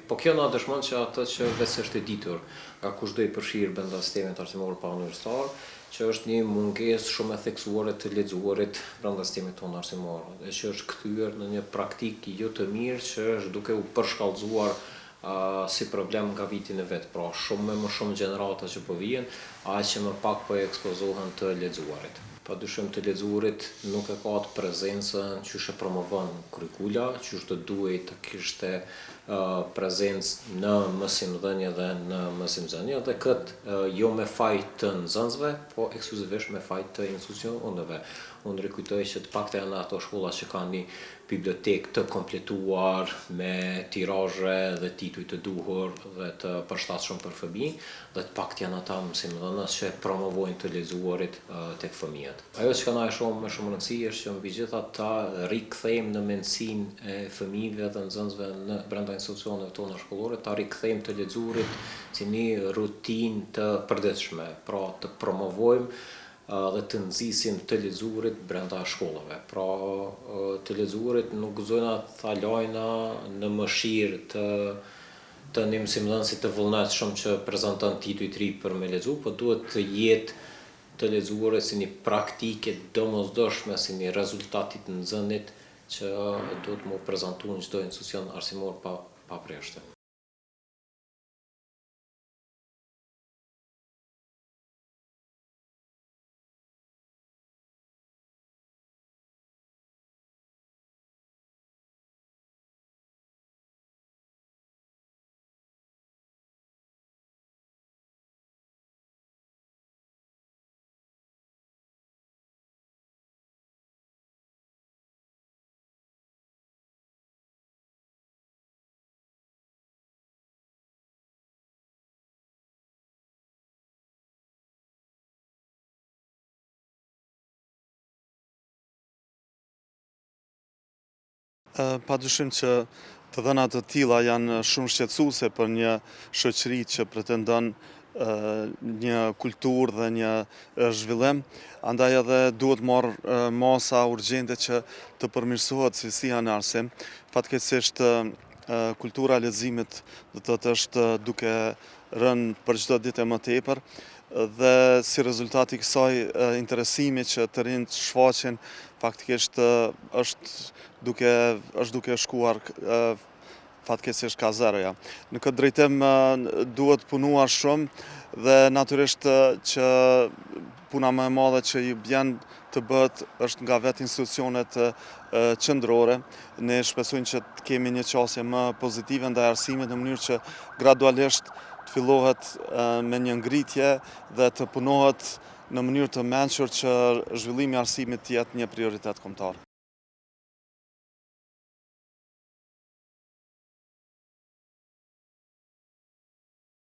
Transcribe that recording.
Po kjo na dëshmon që atë që vetë është e ditur nga kushdo i përfshirë brenda sistemit arsimor pa universitar, që është një mungesë shumë e theksuar të lexuarit brenda sistemit tonë arsimor, dhe që është kthyer në një praktikë jo të mirë që është duke u përshkallëzuar si problem nga viti në vet. Pra shumë më shumë gjenerata që po vijnë, aq që më pak po e ekspozohen të lexuarit. Padyshim të lexuarit nuk e ka atë prezencën që e promovon kurrikula, që të duhet të kishte prezencë në mësimdhënie dhe në mësimdhënie, dhe këtë jo me fajt të nxënësve, po ekskluzivisht me fajt të institucioneve. Unë rikujtoj që të paktën janë ato shkolla që kanë një bibliotekë të kompletuar me tirazhe dhe tituj të duhur dhe të përshtatshëm për fëmijë, dhe të paktën janë ata mësimdhënës që promovojnë të lexuarit tek fëmijët. Ajo që na e shoh më shumë rëndësi është që mbi gjithë ata rikthejmë në mendsinë e fëmijëve dhe nxënësve në brenda institucioneve tona shkollore, ta rikthejmë të lexuarit si një rutinë të përditshme, pra të promovojmë dhe të nxisim të lexuarit brenda shkollave. Pra të lexuarit nuk guxojna ta lajna në mëshirë të një mësimdhënësi të vullnetshëm që prezanton tituj të ri për me lexu, po duhet të jetë të lexuarit si një praktike domosdoshme, si një rezultat i të nxënit që duhet mu prezantu në çdo institucion arsimor pa preshte. Padyshim që të dhënat të tilla janë shumë shqetësuese për një shoqëri që pretendon një kulturë dhe një zhvillim, andaj edhe duhet marrë masa urgjente që të përmirësohet cilësia në arsim. Fatkeqësisht kultura e leximit do të është duke rënë për çdo ditë më tepër, dhe si rezultat i kësaj interesimi që të rinjt shfaqen faktikisht është duke shkuar fatkeqësisht ka zeroja. Në këtë drejtim duhet punuar shumë dhe natyrisht që puna më e madhe që i bjen të bëhet është nga vetë institucionet qendrore. Ne shpresojmë që të kemi një qasje më pozitive ndaj arsimit në mënyrë që gradualisht të fillohet me një ngritje dhe të punohet në mënyrë të mençur që zhvillimi i arsimit të jetë një prioritet kombëtar.